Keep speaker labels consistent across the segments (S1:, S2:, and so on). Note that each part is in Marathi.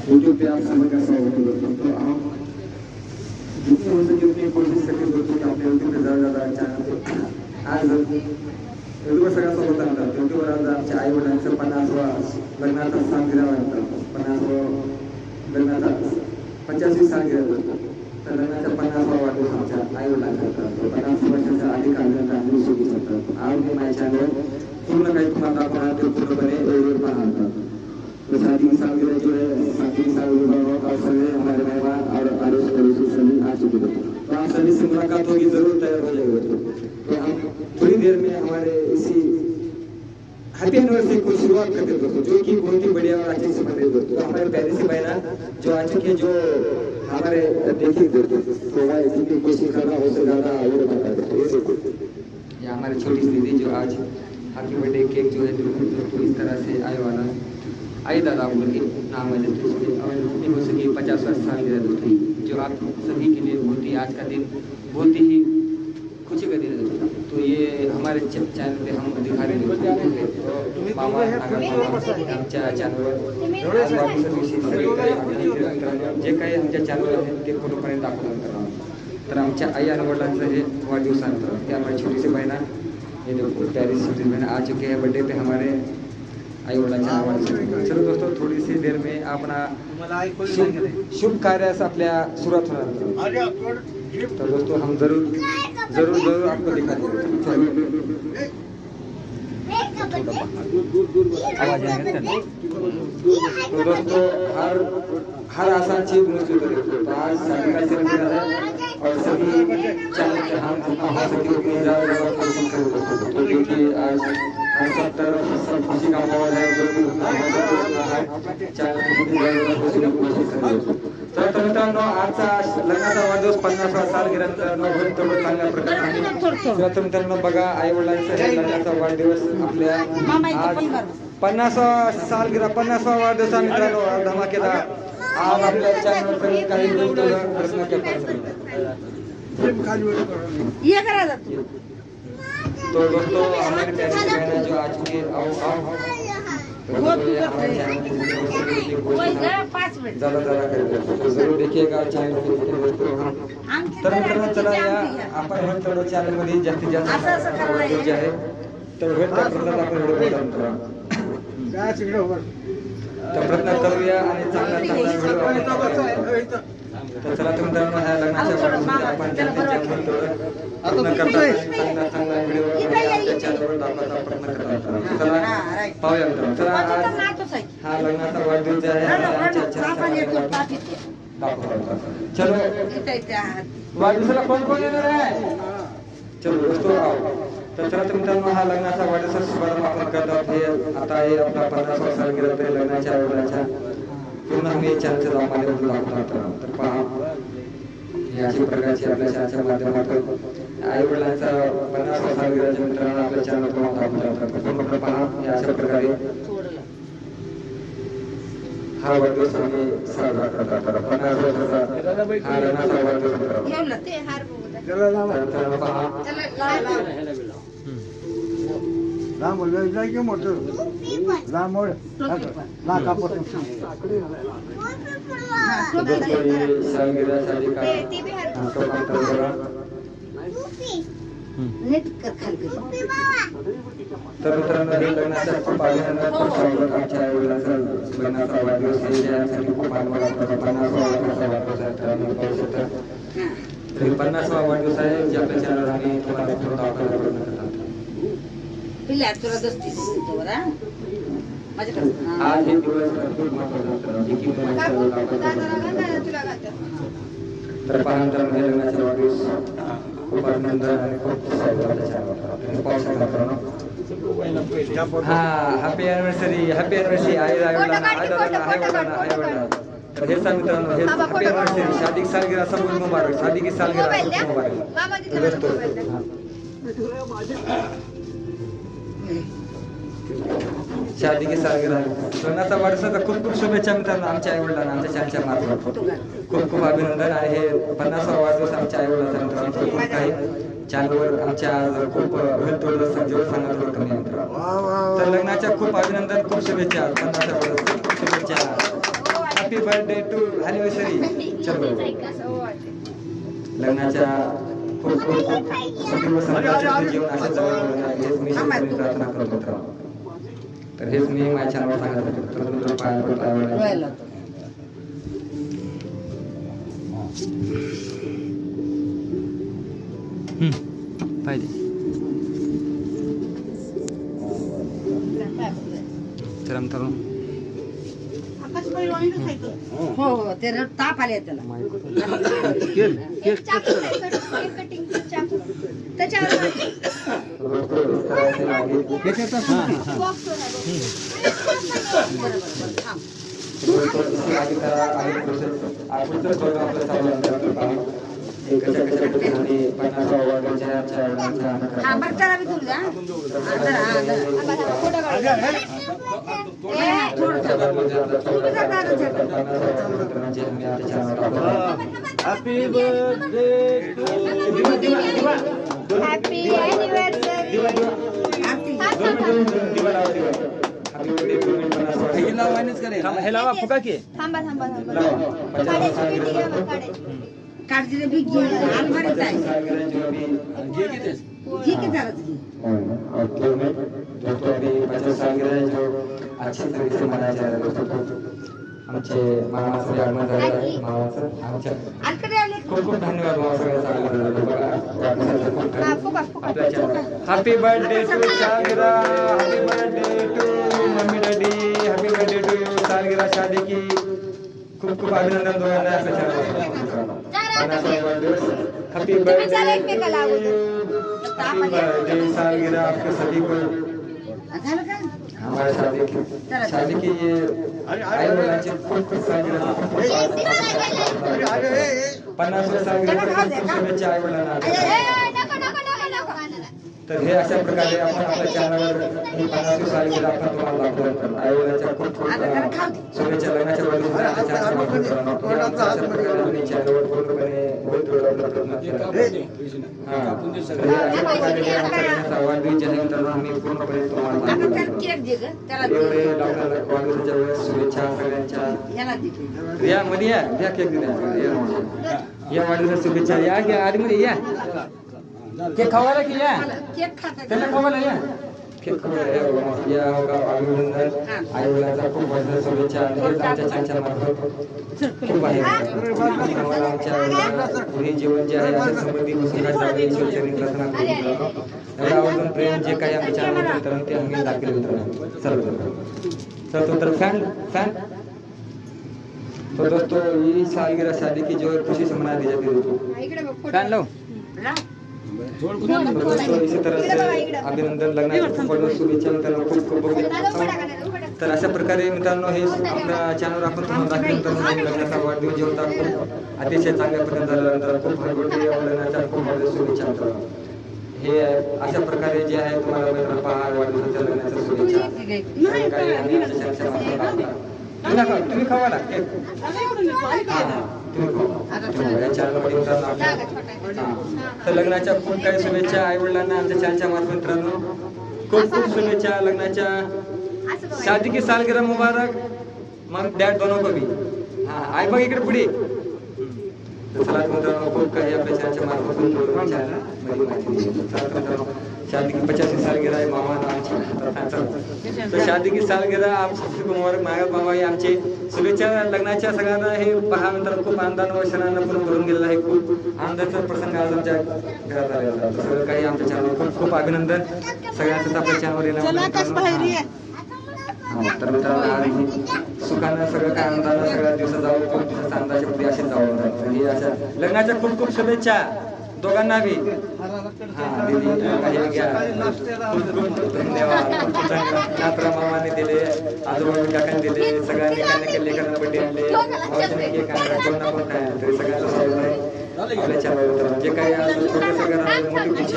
S1: यूट्यूब पे आप सभी का स्वागत करता हूँ। तो आप जितनी हो सके उतनी कोशिश करके दोस्तों कि आपने यूट्यूब पे ज़्यादा चॅनल आज यूट्यूबवर सगळ्याचा होता नव्हता यूट्यूबवर आज आमच्या आई वडिलांचं 50वा लग्नाचा सालगिरा होता 50वा लग्नाचा 85वी सालगिरा होतो तर लग्नाचा 50वा वाढदिवस आमच्या आई वडिलांचा होता 50 वर्षाच्या अधिक काळानंतर आम्ही सोबत होतो आज मी माझ्या चॅनलवर पूर्ण काही तुम्हाला दाखवणार ते पूर्णपने एवढे पाहणार तो शादी की सालगिरह जो है शादी की सालगिरह और सभी हमारे मेहमान और आरोस पड़ोसी सभी आ चुके थे तो आप सभी से मुलाकात होगी जरूर तैयार हो जाएगा तो हम थोड़ी देर में हमारे इसी हैप्पी एनिवर्सरी को शुरुआत करते हैं दोस्तों जो कि बहुत ही बढ़िया और अच्छे से बने दोस्तों तो हमारे प्यारी सी बहना जो आ चुकी है जो हमारे देखिए दोस्तों तो भाई जितनी कोशिश करना हो से ज़्यादा वो बता देते ये हमारी छोटी सी दीदी जो आज हैप्पी बर्थडे केक जो है तो इस तरह से आए वाला आई दादा बोल के नाम है और जितनी हो सके 50वां सालगिरह थी जो आप सभी के लिए बहुत ही आज का दिन बहुत ही खुशी का दिन है तो ये हमारे चैनल पे हम दिखा रहे हैं मामा आमच्या चॅनलवर जे काही आमच्या चॅनलवर आहे ते पूर्णपणे दाखवणार तर आमच्या आई आणि वडिलांचं हे वाढदिवसानंतर ते हमारी छोटी सी बहना ये देखो प्यारी सी छोटी बहन आ चुके हैं बर्थडे पे हमारे आई वडिलांच्या नावाने चलो दोस्तों थोड़ी सी देर में अपना शुभ कार्यास आपल्या सुरुवात होणार तो दोस्तों हम जरूर आपको दिखाते आवाज आएगा तो दोस्तों हर आसान चीज मुझे तो आज शादी का सिलसिला है और सभी चैनल के हम जितना हो सके उतनी ज़्यादा कोशिश करें दोस्तों क्योंकि आज हम सब तरफ सब खुशी का माहौल है जो भी उतना हो सके उतना है चैनल को जितनी ज़्यादा कोशिश करें तर मित्रांनो आजचा लग्नाचा वाढदिवस 50वा सालगिरह होईल तेवढं चांगल्या प्रकारे तर मित्रांनो बघा आई वडिलांचा लग्नाचा वाढदिवस आपल्या आज 50वा सालगिरह 50वा वाढदिवस मित्रांनो धमाकेदार आज आपल्या चॅनल पर काही प्रश्न तो दोस्तों हमारे प्यारे बहन जो आज के आओ जरूर देखिएगा चॅनल तर मित्रांनो चला या आपण म्हणतो चॅनल मध्ये जास्तीत जास्त जे आहे तर आपण तर प्रयत्न करूया आणि चांगला व्हिडिओ तर चला मित्रांनो ह्या लग्नाच्या आपण पूर्ण करता चांगला व्हिडिओ आपल्या चॅनलवर दाखवायचा प्रयत्न करता चला पाहूया मित्रांनो चला हा लग्नाचा वाढदिवस जे आहे आमच्या चॅनलवर दाखवतो चलो वाढदिवसाला कोण येणार आहे चलो दोस्तों आओ तर चला मित्रांनो हा लग्नाचा वाढदिवस शुभारंभ आपण करतात हे आता हे आपला 50वा सालगिरह ते लग्नाच्या वेळेच्या पूर्ण आम्ही चॅनलच्या माध्यमातून दाखवतात तर पहा अशा प्रकारची आपल्या चॅनलच्या माध्यमातून आई वडिलांचा 50वा सालगिरह मित्रांनो आपल्या चॅनलवर दाखवतात पूर्ण पहा अशा प्रकारे हा वाढदिवस आम्ही साजरा करतात 50 वर्षाचा हा लग्नाचा वाढदिवस
S2: राम बोल मोठं राम ला कापड
S1: तर मित्रांनो हे लग्नाच्या खूप आनंदात आमच्या आई वडिलांचा लग्नाचा वाढदिवस यासाठी खूप आनंद वाटतो 50वा वाढदिवस आहे 50वा वाढदिवस आहे जे आपल्या चॅनलवर आम्ही तुम्हाला दाखवायचा प्रयत्न करतात आज हे दिवस खूप महत्त्वाचा तर पाहण्यानंतर लग्नाचा वाढदिवस खूप आनंद आणि खूप हा हॅपी अॅनिव्हर्सरी आई वडिलांना तर हे सांग मित्रांनो हे हॅपी अॅनिव्हर्सरी शादी की सालगिरह सबको मुबारक शादी की सालगिरह सबको मुबारक शादी की सालगिरह लग्नाचा वाढदिवसाचा खूप खूप शुभेच्छा मित्रांनो आमच्या आई वडिलांना आमच्या चॅनलच्या मार्फत खूप खूप अभिनंदन आणि हे 50वा वाढदिवस आमच्या आई वडिलांचा मित्रांनो खूप काही चॅनलवर आमच्या खूप होईल थोडं जेवढं सांगत होतं कमी मित्रांनो तर लग्नाच्या खूप अभिनंदन खूप शुभेच्छा 50वा वाढदिवस खूप शुभेच्छा हॅपी बर्थडे टू अॅनिव्हर्सरी. चलो लग्नाच्या खूप खूप खूप सुखी व समाधानाचे जीवन असेच जवळ हेच मी शेवटी प्रार्थना करत होतो. तर हेच मी माझ्या चॅनलवर सांगत होतो. तर तुमचं पाया पडला पाहिजे. चरम तरुण
S3: हो हो ते ताप आले त्याला हा बरं त्याला बी तुला
S2: हॅपी बर्थडे
S4: हॅपी अॅनिव्हर्सरी.
S1: हे लावा फुका की
S4: थांबा थांबा थांबा काढायची पेटी घ्या मग काढायची.
S3: काढलेले बी घेऊन अलमारीत आहे ठीक आहे झालं
S1: अच्छे तरीके से मनाया जा रहा है दोस्तों. आमचे मामाचं आगमन झालेलं आहे. मामाचं आमच्या
S3: अलकडे आले
S1: खूप खूप धन्यवाद मामा सगळ्यांचं आगमन झालं बघा.
S4: हा फुका फुका
S1: आपल्या चॅनल हॅपी बर्थडे टू सालगिरा. Happy birthday to mummy daddy. Happy birthday to you सालगिरा शादी की. खूप खूप अभिनंदन दोघांना आपल्या चॅनल. हॅपी बर्थडे
S4: एकमेकाला आवडतं.
S1: हॅपी बर्थडे सालगिरा आपके सभी को.
S3: झालं का
S1: हमारे शादी की ये आई वडिलांची खूप खूप सालगिरा. 50 सालगिरा शुभेच्छा आई वडिलांना.
S4: नको नको नको नको.
S1: तर हे अशा प्रकारे आपण आपल्या चॅनलवर ही 50 सालगिरा आपण तुम्हाला दाखवतो. आई वडिलांच्या खूप खूप शुभेच्छा. लग्नाच्या वाढदिवसाच्या आमच्या चॅनलवर पूर्णपणे वाढदिवस जे आहे मित्रांनो आम्ही पूर्णपणे तुम्हाला
S3: केक दे ग त्याला
S1: एवढे डॉक्टर वाढदिवसाच्या वेळेस शुभेच्छा सगळ्यांच्या.
S3: याला दे
S1: या मध्ये या केक दिल्या या वाढदिवसाच्या शुभेच्छा. या घ्या आतमध्ये या केक खावायला की या
S3: केक खाता
S1: त्यांना खावायला या केक खावायला या होगा अभिनंदन. आई वडिलांचा खूप वाढदिवस शुभेच्छा. हेच आमच्या चॅनलच्या मार्फत खूप आहे आणि आम्हाला आमच्या पुढे जीवन जे आहे अशा संबंधी पुस्तकात जावे ईश्वरचरणी प्रार्थना करतो. एवढं आवर्जून प्रेम जे काही आमच्या चॅनलवर मित्रांनो ते आम्ही दाखवले मित्रांनो. चलो तर फैन तो दोस्तों ये सालगिरह शादी की जो खुशी से मना दी जाती है.
S4: इकडे बघ
S1: फैन लो दोस्तों इसी तरह से अभिनंदन लग्नाच्या खूप शुभेच्छा मित्रांनो. खूप खूप तर अशा प्रकारे मित्रांनो हे आपल्या चॅनलवर आपण तुम्हाला दाखवलं. लग्नाचा वाढदिवस जे होता खूप अतिशय चांगल्या प्रकारे झाल्यानंतर खूप हरभटी लग्नाच्या खूप शुभेच्छा मित्रांनो. हे अशा प्रकारे जे आहे तुम्हाला मित्रांनो पहा वाढदिवसाच्या लग्नाच्या शुभेच्छा. काही आम्ही आमच्या चॅनलच्या मार्फत तुम्ही खावा ना केक. तर लग्नाच्या खूप काही शुभेच्छा आई वडिलांना आमच्या चॅनलच्या मार्फत मित्रांनो. खूप खूप शुभेच्छा लग्नाच्या. शादी की सालगिरह मुबारक. मग डॅड दोनों को भी. हा आई बघ इकडे पुढे. चला मित्रांनो खूप काही आपल्या चॅनलच्या मार्फत शादी की 50वीं सालगिरह आहे मामा आमची. तर शादी की सालगिरह आप सबसे मुबारक मागत मामा हे आमचे शुभेच्छा. लग्नाच्या सगळ्यांना हे पहा मित्रांनो खूप आनंदानं व क्षणांना पण भरून गेलेला आहे. खूप आनंदाचा प्रसंग आज आमच्या घरात आलेला होता. सगळं काही आमच्या चॅनलवर खूप खूप अभिनंदन सगळ्यांचं आपल्या चॅनलवर येणार. तर मित्रांनो आज सुखानं सगळं काय आनंदानं सगळ्या दिवसात जावं. खूप दिवसाचा आनंदाच्या पुढे असेच जावं. हे अशा लग्नाच्या खूप खूप शुभेच्छा दोघांना बी. हा दीदी हे घ्या. खूप खूप धन्यवाद. नात्रा मामाने दिले आजोबा काकांनी दिले सगळ्यांनी एकाने केले एकाने बड्डे आणले भावाने केक आणला कोण ना कोण काय तरी सगळ्यांचं स्वागत आहे आपल्या चॅनलवर. जे काही छोटंसं घरात मोठी खुशी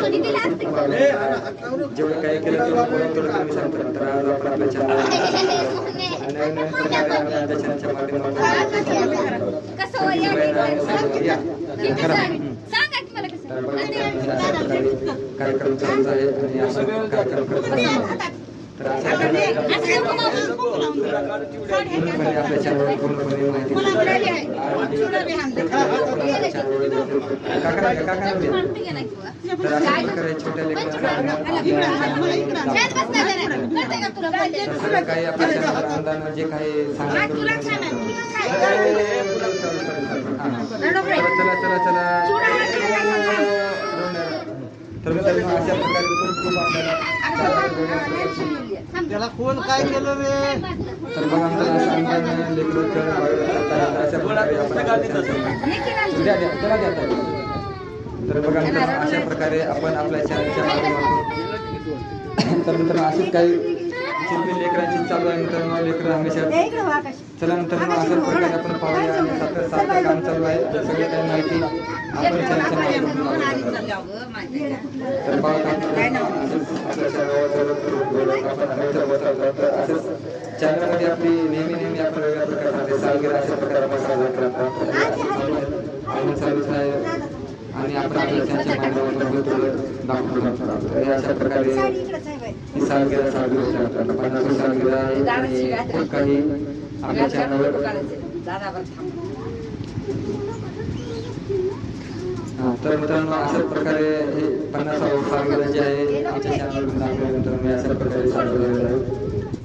S1: जेवढं काही केलं तेवढं तुम्ही सांगतो. तर आज आपण आपल्या चॅनल नवीन प्रकारे आमच्या चॅनलच्या माध्यमातून कार्यक्रम चालू आहे आणि आपण कार्यक्रम करत तर अशा प्रकारे आपल्या चॅनलवर पूर्णपणे माहिती तर अशा प्रकारे छोट्या लेकरांना काही आपल्या चॅनलवर अनुदान जे काही चला तर मित्रांनो अशा प्रकारे खूप आपल्याला
S2: त्याला कोण काय केलं रे?
S1: तर मग आमचं अनुदान लेकरं अशा प्रकारे तर बघा मित्रांनो अशा प्रकारे आपण आपल्या चॅनलच्या माध्यमातून तर मित्रांनो अशीच काही चिरमिर लेकरांची चालू आहे मित्रांनो. लेकरं हमेशा चला मित्रांनो अशा प्रकारे आपण पाहूया आणि सारखं काम चालू आहे. सगळी काही माहिती आपण चॅनलच्या माध्यमातून तर पाहत असंच चॅनलमध्ये आपली नेहमी आपण वेगळ्या प्रकारचे सालगिरा अशा प्रकारे मसाला चालूच आहे आणि आपण आपल्या चॅनलच्या माध्यमातून दाखवतो. अशा प्रकारे ही सालगिरा चालू होते आपल्याला 50 सालगिरा आहे आणि काही आपल्या चॅनलवर तर मित्रांनो अशा प्रकारे हे 50 सालगिरा जे आहे आमच्या चॅनलवर दाखवले मित्रांनो. अशा प्रकारे सालगिरा आहे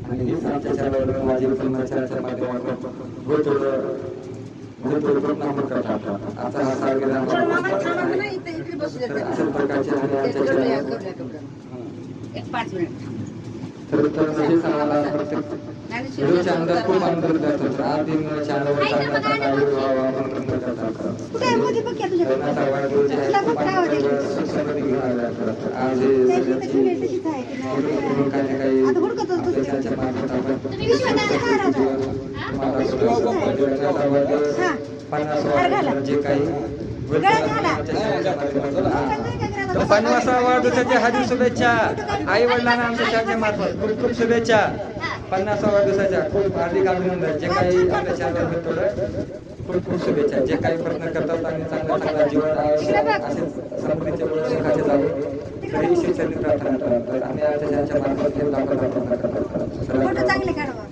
S1: आणि ही आमच्या चॅनलवर माझी चॅनलच्या माध्यमातून नंबर करतात. आता हा सालगिरा अशा प्रकारचे आणि आमच्या तर नक्कीच आम्हाला प्रत्येक व्हिडिओच्या अंदाज खूप आनंद करतात. आज दिन चॅनलवर आज काही काही आपल्या मार्फत आपण 50 जे काही 50व्या वाढदिवसाच्या हार्दिक शुभेच्छा. आई वडिलांना आमच्या चॅनलच्या मार्फत खूप खूप शुभेच्छा. 50व्या वाढदिवसाच्या खूप हार्दिक अभिनंदन. जे काही आपल्या चॅनलवर थोडं खूप खूप शुभेच्छा. जे काही प्रयत्न करतात आणि चांगला जीवन असे समृद्धीचे सुखाचे जावे तरी ईश्वरचरणी प्रार्थना करतात. आम्ही आमच्या चॅनलच्या मार्फत हे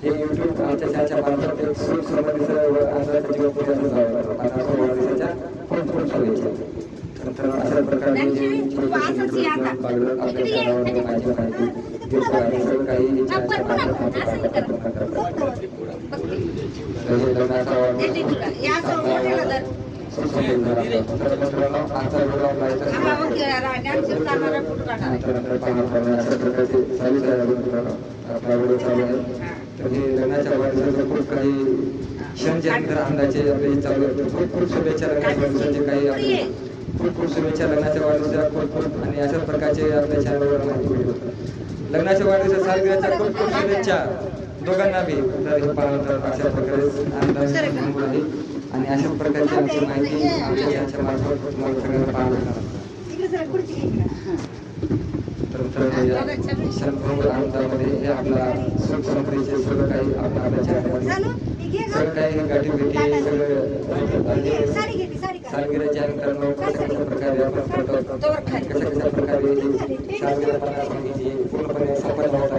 S1: हे युट्यूब आमच्या चॅनलच्या मार्फत एक सुख समृद्धीचं व आनंदाचं जीवन पुढे जावं. 50व्या वाढदिवसाच्या खूप खूप शुभेच्छा. तर अशा प्रकारे आपल्या चॅनलवर माहिती काही लग्नाच्या वाढदिवसाचे खूप काही क्षण जे अंदाजे आपले चालू खूप खूप शुभेच्छा. लग्नाचे काही आपले खूप खूप शुभेच्छा लग्नाच्या वाढदिवसाला खूप खूप आणि अशाच प्रकारचे आपल्या चॅनलवर माहिती मिळतात. लग्नाच्या वाढदिवसा सालगिराच्या खूप खूप शुभेच्छा दोघांना बी. तर हे पाहून अशा प्रकारे आनंद आहे आणि अशा प्रकारची आमची माहिती आमच्या चॅनलच्या मार्फत तुम्हाला सगळ्यांना पाहायला तर आनंदामध्ये हे आपला सुख समृद्धीचे सगळं काही आपल्या चॅनलमध्ये सगळं काही गाठी भेटी सगळं सालगिराच्या मित्रांनो कशा प्रकारे आपण करतो कशा प्रकारे सालगिरा पूर्णपणे संपन्न होत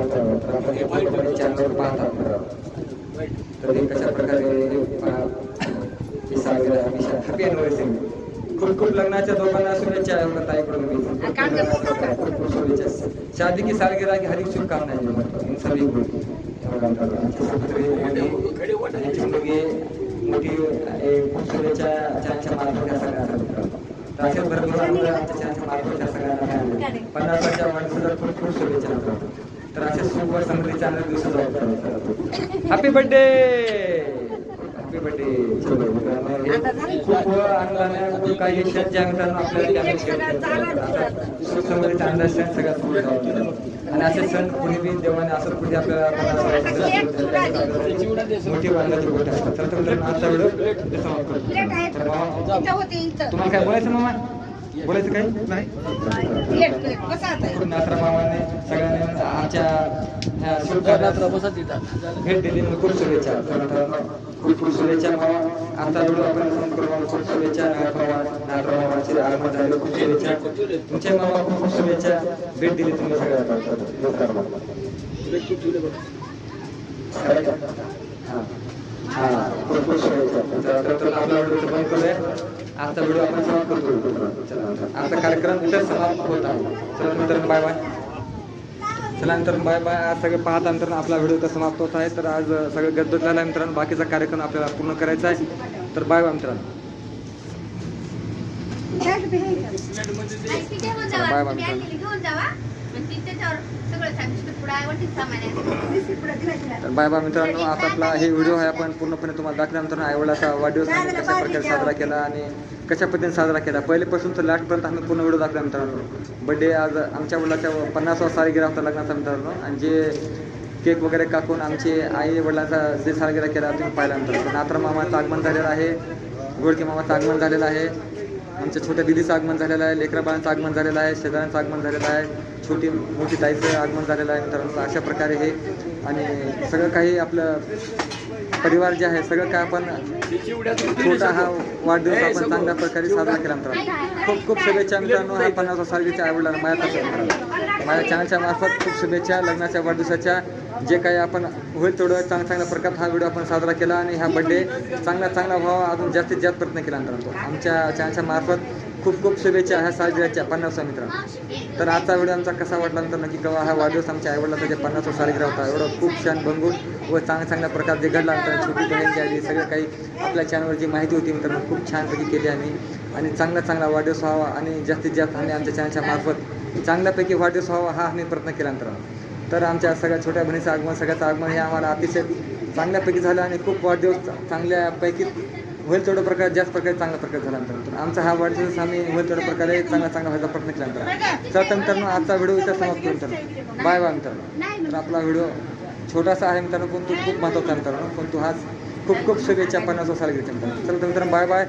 S1: तर आपण हे पूर्णपणे चॅनलवर पाहतात. तर हे कशा प्रकारे सालगिरा हमेशा हॅपी अॅनिव्हर्सरी. खूप खूप लग्नाच्या दोघांना शुभेच्छा. ताईकडून खूप खूप शुभेच्छा. शादी की सालगिरह की हार्दिक शुभकामनाएं सभी को. मोठी खूप शुभेच्छा चॅनलच्या मार्फत सगळ्यांना. अशा भरपूर आमच्या चॅनलच्या मार्फत सगळ्यांना 50व्या वाढदिवसाला खूप खूप शुभेच्छा. तर अशा सुख व समृद्धीच्या आनंद दिवसाचा हॅपी बर्थडे हॅपी बर्थडे. खूप आनंदाने काही क्षण ज्या मित्रांनो आपल्याला सुख समृद्धीचा आनंद क्षण सगळ्यात पुढे जाऊ आणि असे सण कुणी बी देवाने असं पुढे आपल्याला मोठी वाढण्याची गोष्ट असतात. तर मित्रांनो आजचा व्हिडिओ तुम्हाला काय बोलायचं मामा? बोलायचं काही नाही. नाथरा मामाने सगळ्यांनी आमच्या भेट दिली खूप शुभेच्छा. खूप खूप शुभेच्छा मामा. आमचा व्हिडिओ आपण फोन करून खूप शुभेच्छा. नाथरा मामाचे आगमन झाले खूप शुभेच्छा. तुमच्या मामा खूप खूप शुभेच्छा. भेट दिली तुम्ही सगळ्या आपला व्हिडिओ बंद करूया. आजचा व्हिडिओ आपण समाप्त करू. चला आजचा कार्यक्रम इथं समाप्त होत आहे. चला मित्रांनो बाय बाय. चला मित्रांनो बाय बाय. आज सगळं पाहता मित्रांनो आपला व्हिडिओ इथं समाप्त होत आहे. तर आज सगळं गदगद झालं मित्रांनो. बाकीचा कार्यक्रम आपल्याला पूर्ण करायचा आहे. तर बाय बाय मित्रांनो. बाय बाय मित्रांनो. तर बाय बाय मित्रांनो. आता आपला हे व्हिडिओ आहे आपण पूर्णपणे तुम्हाला दाखवला मित्रांनो. आईवडिलाचा वाढदिवस आम्ही कशा प्रकारे साजरा केला आणि कशा पद्धतीने साजरा केला पहिलेपासून तर लास्टपर्यंत आम्ही पूर्ण व्हिडिओ दाखवला मित्रांनो. बड्डे आज आमच्या वडिलाच्या 50वा सालगिरा होता लग्नाचा मित्रांनो. आणि जे केक वगैरे कापून आमचे आई वडिलांचा जे सालगिरा केला तुम्ही पाहिला मित्रांनो. नात्र मामाचं आगमन झालेलं आहे, गोडके मामाचं आगमन झालेलं आहे, आमच्या छोट्या दिदीचं आगमन झालेलं आहे, लेकराबाळांचं आगमन झालेलं आहे, शेजाऱ्यांचं आगमन झालेलं आहे, छोटी मोठी ताईचं आगमन झालेलं आहे मित्रांनो. अशा प्रकारे हे आणि सगळं काही आपलं परिवार जे आहे सगळं काय आपण छोटा हा वाढदिवस आपण चांगल्या प्रकारे साजरा केला मित्रांनो. खूप खूप शुभेच्छा मित्रांनो. हा 50वा सालगिरीच्या आईवडिलांना माझ्या चॅनलच्या मार्फत खूप शुभेच्छा लग्नाच्या वाढदिवसाच्या. जे काही आपण होईल तेवढं चांगल्या प्रकारात हा व्हिडिओ आपण साजरा केला आणि हा बड्डे चांगला व्हावा अजून जास्तीत जास्त प्रयत्न केला मित्रांनो. आमच्या चॅनलच्या मार्फत खूप खूप शुभेच्छा ह्या सालगिऱ्याच्या 50वा मित्रांनो. तर आजचा व्हिडिओ आमचा कसा वाटला तर नक्की कळवा. हा वाढदिवस आमच्या आईवडिलाचा जे 50वा सालगिरा होता एवढं खूप छान बंगून व चांगल्या प्रकारे जे घडला मित्रांनो. छोटी बहीणची आली सगळं काही आपल्या चॅनलवर जी माहिती होती मित्रांनो खूप छानपैकी केली आम्ही. आणि चांगला वाढदिवस व्हावा आणि जास्तीत जास्त आम्ही आमच्या चॅनलच्या मार्फत चांगल्यापैकी वाढदिवस व्हावा हा आम्ही प्रयत्न केला मित्रांनो. तर आमच्या सगळ्या छोट्या बहिणीचं आगमन सगळ्याचं आगमन हे आम्हाला अतिशय चांगल्यापैकी झालं आणि खूप वाढदिवस चांगल्यापैकी होईल तेवढ्या प्रकारे जास्त प्रकारे चांगल्या प्रकारे झाला मित्रांनो. आमचा हा वाढदिवस आम्ही होईल तेवढ्या प्रकारे चांगला व्हायचा प्रयत्न केला मित्रांनो. तर मित्रांनो आजचा व्हिडिओ इथं समाप्त करू मित्रांनो. बाय बाय मित्रांनो. तर आपला व्हिडिओ छोटासा आहे मित्रांनो पण तो खूप महत्त्वाचा मित्रांनो. पण तो हाच खूप खूप शुभेच्छा 50वा सालगिरीच्या मित्रांनो. चला मित्रांनो बाय बाय.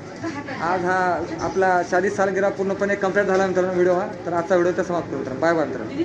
S1: आज हा आपला 40 सालगिरा पूर्णपणे कंप्लीट झाला मित्रांनो व्हिडिओ हा. तर आजचा व्हिडिओ इथं समाप्त करू मित्रांनो. बाय बाय मित्रांनो.